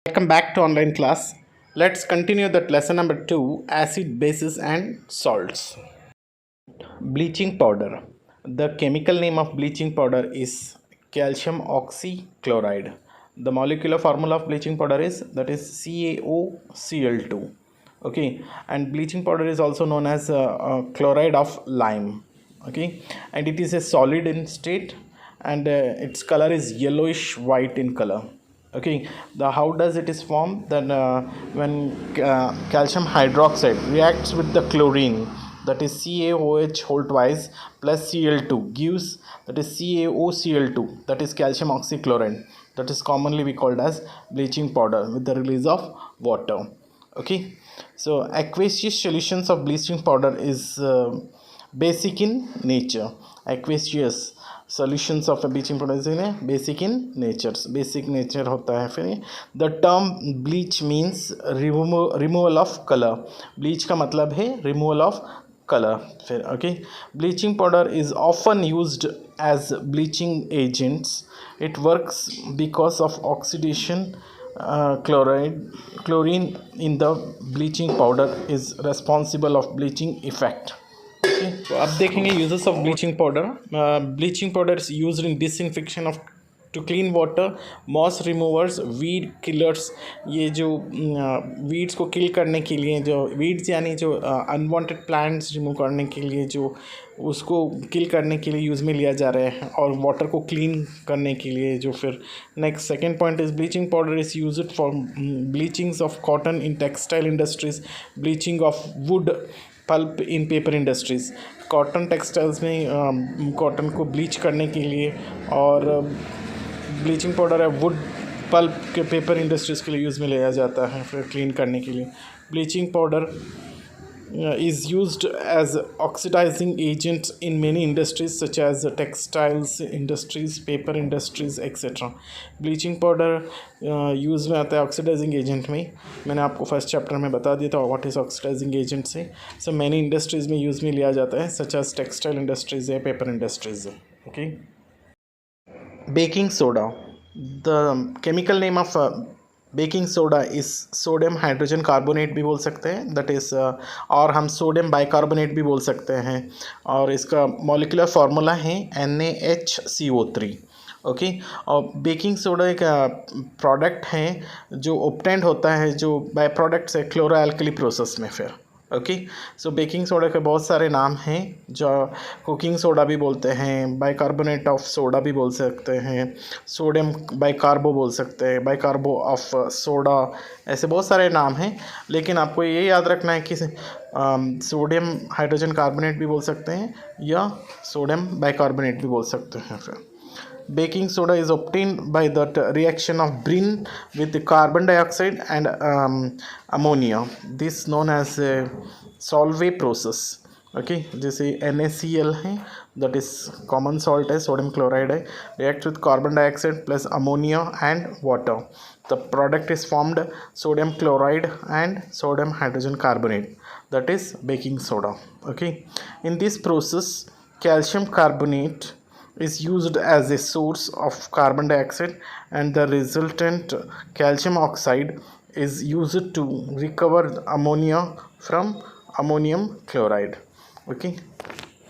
Welcome back to online class. Let's continue that lesson number 2, acid, bases and salts. Bleaching powder. The chemical name of bleaching powder is calcium oxychloride. The molecular formula of bleaching powder is CaOCl2. Okay, and bleaching powder is also known as chloride of lime. Okay, and it is a solid in state, and its color is yellowish white in color. Okay, the how does it is formed? Then when calcium hydroxide reacts with the chlorine, that is CaOH whole twice plus Cl2 gives, that is CaOCl2, that is calcium oxychloride, that is commonly we called as bleaching powder with the release of water. Okay, so aqueous solutions of bleaching powder is basic in nature. Aqueous solutions of a bleaching powder is basic in nature होता है. फिर the term bleach means removal of color. Bleach का मतलब है removal of color. फिर okay, bleaching powder is often used as bleaching agents. It works because of oxidation. Chlorine in the bleaching powder is responsible of bleaching effect. तो अब देखेंगे uses of bleaching powder. Bleaching powder is used in disinfection of to clean water, moss removers, weed killers. ये जो weeds को किल करने के लिए, जो वीड्स यानी जो अनवांटेड प्लांट्स रिमूव करने के लिए, जो उसको किल करने के लिए यूज़ में लिया जा रहा है, और वाटर को क्लीन करने के लिए. जो फिर next second point is bleaching powder is used for bleachings of cotton in textile industries, bleaching of wood pulp in paper industries. Cotton textiles में कॉटन को ब्लीच करने के लिए, और ब्लीचिंग पाउडर है वुड पल्प के पेपर इंडस्ट्रीज़ के लिए यूज़ में लिया जाता है फिर क्लीन करने के लिए. Bleaching powder is used as oxidizing agent in many industries such as textiles industries, paper industries, etc. Bleaching powder use में आता है ऑक्सीडाइजिंग एजेंट में. मैंने आपको फर्स्ट चैप्टर में बता दिया था व्हाट इज़ ऑक्सीडाइजिंग एजेंट से. सो मैनी इंडस्ट्रीज़ में यूज़ में लिया जाता है सच एज टेक्सटाइल इंडस्ट्रीज़ है, पेपर इंडस्ट्रीज़ है. Okay, baking soda. The chemical name of baking soda इस सोडियम हाइड्रोजन कार्बोनेट भी बोल सकते हैं, दैट इज़, और हम सोडियम बाइकार्बोनेट भी बोल सकते हैं. और इसका मॉलिक्यूलर फार्मूला है NaHCO3. ओके, और बेकिंग सोडा एक प्रोडक्ट है जो ऑब्टेंड होता है, जो बाय प्रोडक्ट्स है क्लोरो एल्कली प्रोसेस में. फिर ओके, सो बेकिंग सोडा के बहुत सारे नाम हैं, जो कुकिंग सोडा भी बोलते हैं, बाइकार्बोनेट ऑफ सोडा भी बोल सकते हैं, सोडियम बाइकार्बो बोल सकते हैं, बाइकार्बो ऑफ सोडा, ऐसे बहुत सारे नाम हैं. लेकिन आपको ये याद रखना है कि सोडियम हाइड्रोजन कार्बोनेट भी बोल सकते हैं या सोडियम बाइकार्बोनेट भी बोल सकते हैं. फिर baking soda is obtained by that reaction of brine with carbon dioxide and ammonia. This known as Solvay process. Okay, जैसे NaCl है, that is common salt है, sodium chloride है, reacts with carbon dioxide plus ammonia and water. The product is formed sodium chloride and sodium hydrogen carbonate, that is baking soda. Okay, in this process calcium carbonate is used as a source of carbon dioxide, and the resultant calcium oxide is used to recover ammonia from ammonium chloride. Okay,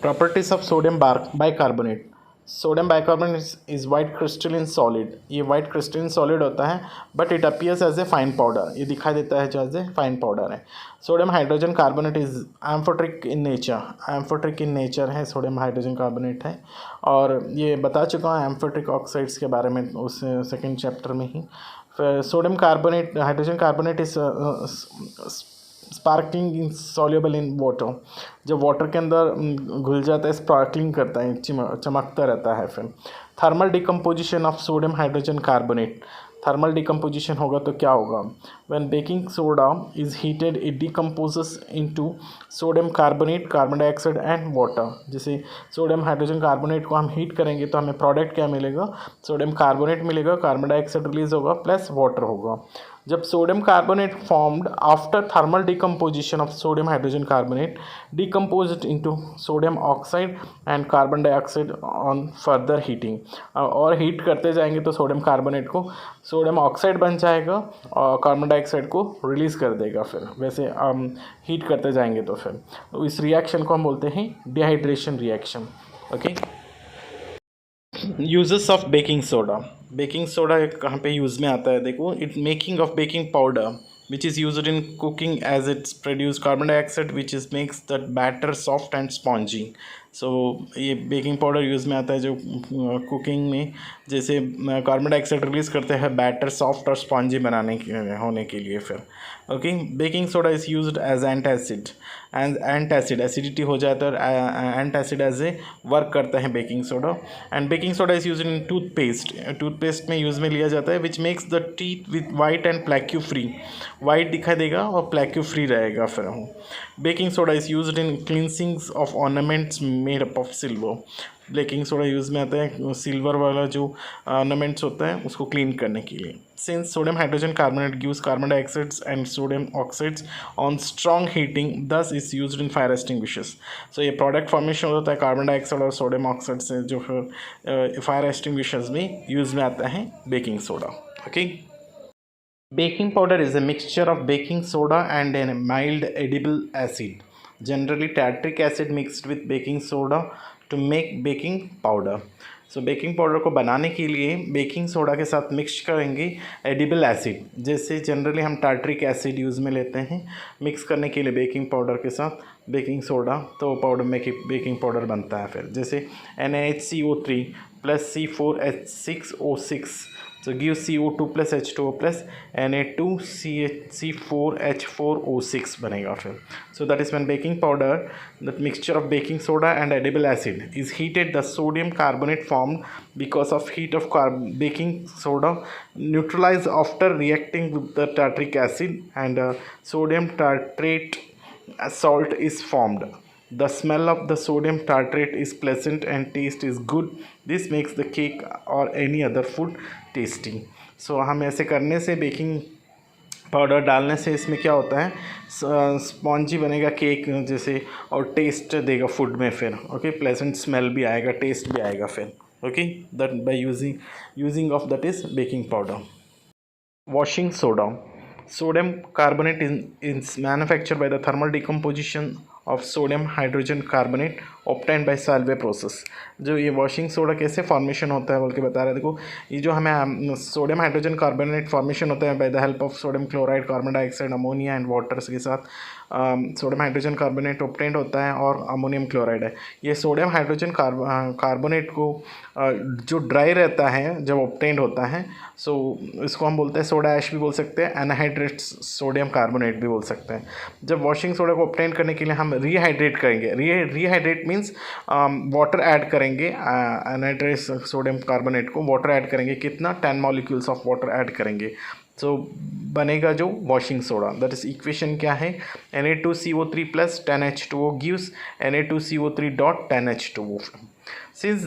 properties of sodium bicarbonate. Sodium bicarbonate is white crystalline solid. ये white crystalline solid होता है, but it appears as a fine powder. ये दिखाई देता है जो as a fine powder है. Sodium hydrogen carbonate is amphoteric in nature. Amphoteric in nature है, सोडियम हाइड्रोजन कार्बोनेट है, और ये बता चुका हूँ एम्फोट्रिक ऑक्साइड्स के बारे में उस सेकेंड चैप्टर में ही. फिर sodium carbonate, hydrogen carbonate is sparkling in soluble in water. जब वाटर के अंदर घुल जाता है स्पार्कलिंग करता है, चमकता रहता है. फिर thermal decomposition of sodium hydrogen carbonate. Thermal decomposition होगा तो क्या होगा? When baking soda is heated it decomposes into sodium carbonate, carbon dioxide and water. जैसे सोडियम हाइड्रोजन कार्बोनेट को हम हीट करेंगे तो हमें प्रोडक्ट क्या मिलेगा? सोडियम कार्बोनेट मिलेगा, कार्बन डाइऑक्साइड रिलीज होगा, प्लस वाटर होगा. जब sodium carbonate formed after thermal decomposition of sodium hydrogen carbonate decomposed into sodium oxide and carbon dioxide on further heating. और हीट करते जाएंगे तो सोडियम कार्बोनेट को सोडियम ऑक्साइड बन जाएगा और कार्बन डाइऑक्साइड को रिलीज़ कर देगा। फिर वैसे हीट करते जाएंगे तो फिर तो इस रिएक्शन को हम बोलते हैं dehydration reaction. Okay, uses of baking soda. Baking soda कहाँ पे यूज़ में आता है, देखो, it making of baking powder which is used in cooking as it's produce carbon dioxide which is makes that batter soft and spongy। सो ये baking powder use में आता है जो कुकिंग में जैसे कार्बन डाइऑक्साइड रिलीज़ करते हैं बैटर सॉफ्ट और स्पॉन्जी बनाने के होने के लिए। फिर okay, baking soda is used as antacid and antacid acidity हो जाता है, एंटासिड एज ए वर्क करता है baking soda. And baking soda is use in toothpaste में यूज़ में लिया जाता है which makes the teeth with white and plaque free, white दिखाई देगा और प्लैक्यू फ्री रहेगा। फिर baking soda is used in cleansings of ornaments made up of silver. Baking soda use में आता है सिल्वर वाला जो ऑर्नामेंट्स होता है उसको क्लीन करने के लिए। Since sodium hydrogen carbonate gives carbon dioxides and sodium oxides on strong heating this is used in fire extinguishers. So ये प्रोडक्ट फॉर्मेशन होता है कार्बन डाइऑक्साइड और सोडियम ऑक्साइड से जो फिर फायर एक्सटिंग्विशर्स में यूज़ में आता है baking soda. Okay, baking powder is a mixture of baking soda and a mild edible acid, generally tartaric acid mixed with baking soda to make baking powder। So baking powder को बनाने के लिए baking soda के साथ mix करेंगे edible acid, जैसे generally हम tartaric acid use में लेते हैं मिक्स करने के लिए बेकिंग पाउडर के साथ बेकिंग सोडा, तो पाउडर में बेकिंग पाउडर बनता है। फिर जैसे NaHCO3 + C4H6O6 so give CO2 + H2O + Na2C4H4O6 बनेगा। फिर so that is when baking powder, that mixture of baking soda and edible acid is heated, the sodium carbonate formed because of heat of baking soda neutralize after reacting with the tartaric acid and sodium tartrate salt is formed। The smell of the sodium tartrate is pleasant and taste is good. This makes the cake or any other food tasty। So हम ऐसे करने से baking powder डालने से इसमें क्या होता है, स्पॉन्जी बनेगा केक जैसे और टेस्ट देगा फूड में। फिर ओके, प्लेजेंट स्मेल भी आएगा, टेस्ट भी आएगा। फिर okay, that by using of that is baking powder. Washing soda. Sodium carbonate is manufactured by the thermal decomposition of sodium hydrogen carbonate obtained by Salve process। जो ये washing soda कैसे formation होता है बोल के बता रहे हैं। देखो, ये जो हमें सोडियम हाइड्रोजन कार्बोनेट फॉर्मेशन होता है by the help of sodium chloride, carbon dioxide, ammonia and waters के साथ सोडियम हाइड्रोजन कार्बोनेट ऑब्टेंड होता है और अमोनियम क्लोराइड है। ये सोडियम हाइड्रोजन कार्बोनेट को जो ड्राई रहता है जब ऑब्टेंड होता है, सो इसको हम बोलते हैं सोडा ऐश भी बोल सकते हैं, एनहाइड्रेट सोडियम कार्बोनेट भी बोल सकते हैं। जब वॉशिंग सोडा को ऑब्टेन करने के लिए हम रीहाइड्रेट करेंगे, रीहाइड्रेट मीन्स वाटर ऐड करेंगे, एनहाइड्रेट सोडियम कार्बोनेट को वाटर ऐड करेंगे, कितना 10 मॉलिक्यूल्स ऑफ वाटर ऐड करेंगे, सो बनेगा जो washing soda. That is equation क्या है, Na2CO3 + 10H2O gives Na2CO3.10H2O। Since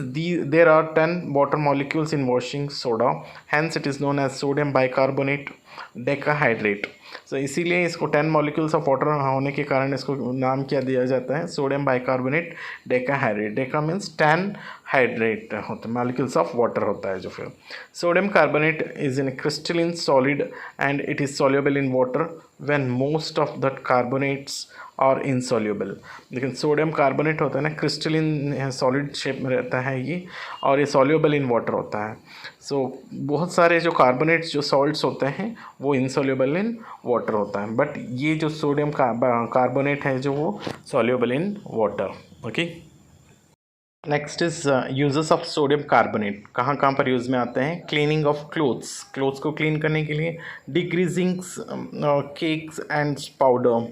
there are 10 water molecules in washing soda, hence it is known as sodium bicarbonate decahydrate। So इसीलिए इसको 10 molecules of water होने के कारण इसको नाम क्या दिया जाता है, sodium bicarbonate decahydrate. Deka means 10 hydrate होता है, मॉलिक्यूल्स ऑफ वाटर होता है जो। फिर sodium carbonate is in crystalline solid and it is soluble in water when most of that carbonates और इनसॉल्युबल। लेकिन सोडियम कार्बोनेट होता है ना, क्रिस्टलिन सॉलिड शेप में रहता है ये, और ये सॉल्युबल इन वाटर होता है। सो बहुत सारे जो कार्बोनेट्स जो सॉल्ट्स होते हैं वो इनसॉल्युबल इन वाटर होता है, बट ये जो सोडियम कार्बोनेट है जो वो soluble in water. Okay, next is uses of sodium carbonate. कहाँ कहाँ पर यूज़ में आते हैं, क्लीनिंग ऑफ क्लोथ्स को क्लीन करने के लिए, डिग्रीजिंग केक्स एंड पाउडर,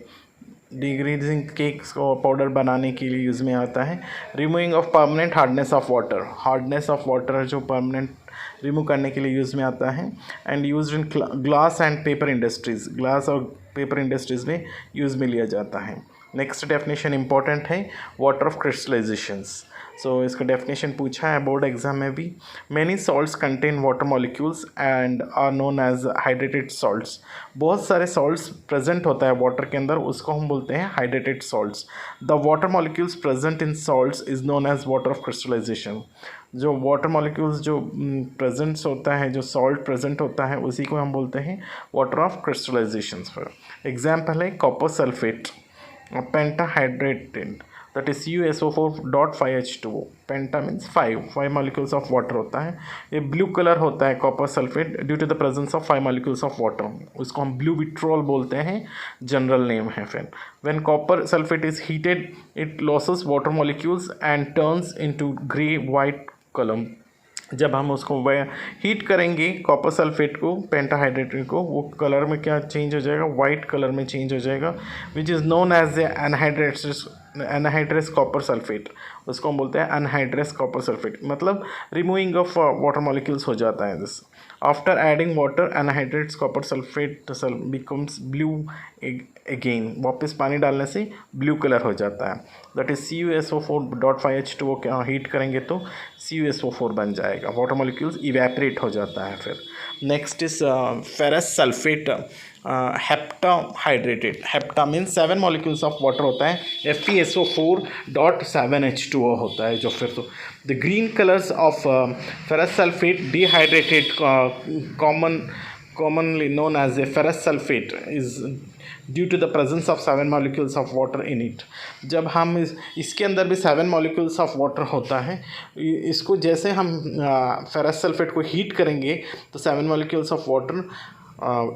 डिग्रीजिंग केक्स को पाउडर बनाने के लिए यूज़ में आता है। Removing of permanent hardness of water जो परमानेंट रिमूव करने के लिए यूज़ में आता है। And use in glass and paper industries, glass और पेपर इंडस्ट्रीज़ में यूज़ में लिया जाता है। नेक्स्ट डेफिनेशन इंपॉर्टेंट है, वाटर ऑफ क्रिस्टलाइजेशंस। सो इसका डेफिनेशन पूछा है बोर्ड एग्जाम में भी। Many salts contain water molecules and are known as hydrated salts. बहुत सारे सॉल्ट्स प्रेजेंट होता है वाटर के अंदर, उसको हम बोलते हैं hydrated salts. The water molecules present in salts is known as water of crystallisation. जो वाटर मॉलिक्यूल्स जो प्रेजेंट्स होता है, जो सॉल्ट प्रेजेंट होता है, उसी को हम बोलते हैं water of crystallisation. For example है copper sulphate pentahydrated, that is CuSO4.5H2O। Penta means five molecules of water होता है। ये ब्लू कलर होता है copper sulphate due to the presence of 5 molecules of water. उसको हम ब्लू विट्रोल बोलते हैं, जनरल नेम है। फिर when copper sulphate is heated it losses water molecules and turns into grey white colour. जब हम उसको हीट करेंगे कॉपर सल्फेट को, पेंटाहाइड्रेट को, वो कलर में क्या चेंज हो जाएगा, वाइट कलर में चेंज हो जाएगा, which is known as a anhydrous copper sulphate. उसको हम बोलते हैं एनहाइड्रस कॉपर सल्फेट, मतलब रिमूविंग ऑफ वाटर मॉलिक्यूल्स हो जाता है this. After adding water anhydrates copper sulphate becomes blue again, वापस पानी डालने से ब्लू कलर हो जाता है। दैट इज CuSO4.5H2O के हीट करेंगे तो CuSO4 बन जाएगा, वाटर मॉलिक्यूल्स इवेपरेट हो जाता है। फिर next is ferrous sulphate heptahydrated. Hepta means 7 molecules of water होता है, FeSO4.7H2O होता है जो फिर तो the green colours of ferrous sulphate dehydrated commonly known as a ferrous sulfate is due to the presence of 7 molecules of water in it। जब हम इसके अंदर भी 7 molecules of water होता है, इसको जैसे हम फेरस सल्फेट को हीट करेंगे तो 7 molecules of water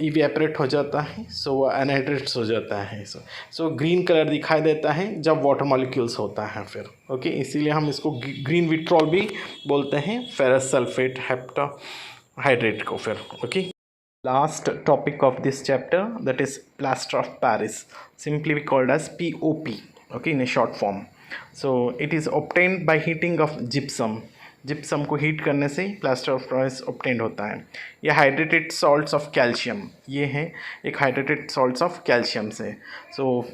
इवेपरेट हो जाता है, सो एनहाइड्रेट्स हो जाता है। सो ग्रीन कलर दिखाई देता है जब वाटर मॉलिक्यूल्स होता है। फिर ओके, इसीलिए हम इसको ग्रीन विट्रोल भी बोलते हैं, फेरस सल्फेट हेप्टाहाइड्रेट को। फिर okay, last topic of this chapter, that is plaster of Paris, simply we called as POP, okay, in a short form। So it is obtained by heating of gypsum। Gypsum को heat करने से plaster of Paris obtained होता है। ये hydrated salts of calcium, ये है एक hydrated salts of calcium से। So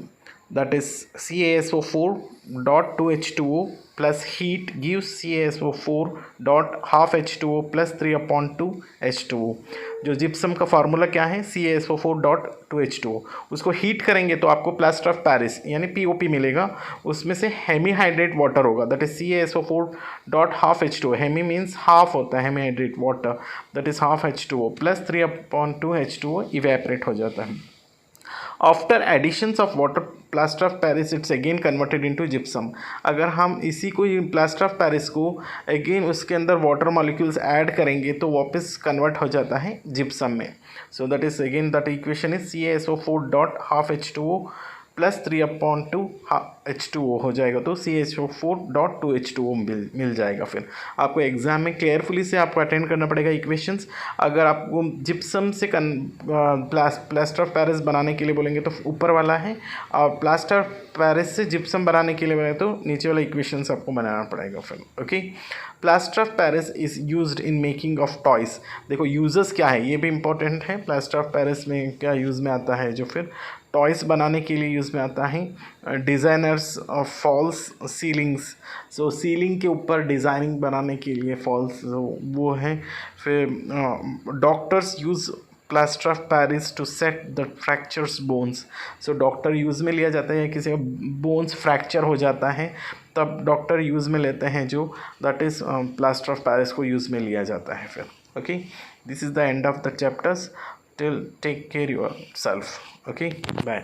that is CaSO4.2H2O plus heat gives CaSO4.12H2O plus 3/2H2O। जो जिप्सम का फार्मूला क्या है, CaSO4.2H2O। उसको हीट करेंगे तो आपको प्लास्टर ऑफ पेरिस यानी POP मिलेगा, उसमें से हेमीहाइड्रेट वाटर होगा, that is CaSO4.12H2O। Hemi means half होता है, hemihydrate water, that is half H2O plus 3/2H2O evaporate हो जाता है। After additions of water plaster of Paris it's again converted into gypsum. अगर हम इसी को प्लास्टर ऑफ पेरिस को अगेन उसके अंदर वाटर मॉलिक्यूल्स ऐड करेंगे तो वापस कन्वर्ट हो जाता है जिप्सम में। So that is again that equation is CaSO4.12H2O plus 3/2H2O हो जाएगा, तो CaSO4.2H2O मिल जाएगा। फिर आपको एग्जाम में केयरफुली से आपको अटेंड करना पड़ेगा इक्वेशंस। अगर आपको जिप्सम से प्लास्टर ऑफ पेरिस बनाने के लिए बोलेंगे तो ऊपर वाला है, और प्लास्टर ऑफ पेरिस से जिप्सम बनाने के लिए बोलेंगे तो नीचे वाला इक्वेशंस आपको बनाना पड़ेगा। फिर okay, plaster of Paris is used in making of toys. देखो यूजर्स क्या है, ये भी इंपॉर्टेंट है। प्लास्टर ऑफ पेरिस में क्या यूज़ में आता है, जो फिर टॉयज़ बनाने के लिए यूज़ में आता है। Designers of false ceilings, so ceiling के ऊपर डिज़ाइनिंग बनाने के लिए फॉल्स वो है। फिर doctors use plaster of Paris to set the fractures bones. So doctor use में लिया जाता है, किसी का बोन्स फ्रैक्चर हो जाता है तब डॉक्टर यूज़ में लेते हैं, जो that is plaster of Paris को यूज़ में लिया जाता है। फिर okay, this is the end of the chapters. Till take care yourself, okay, bye।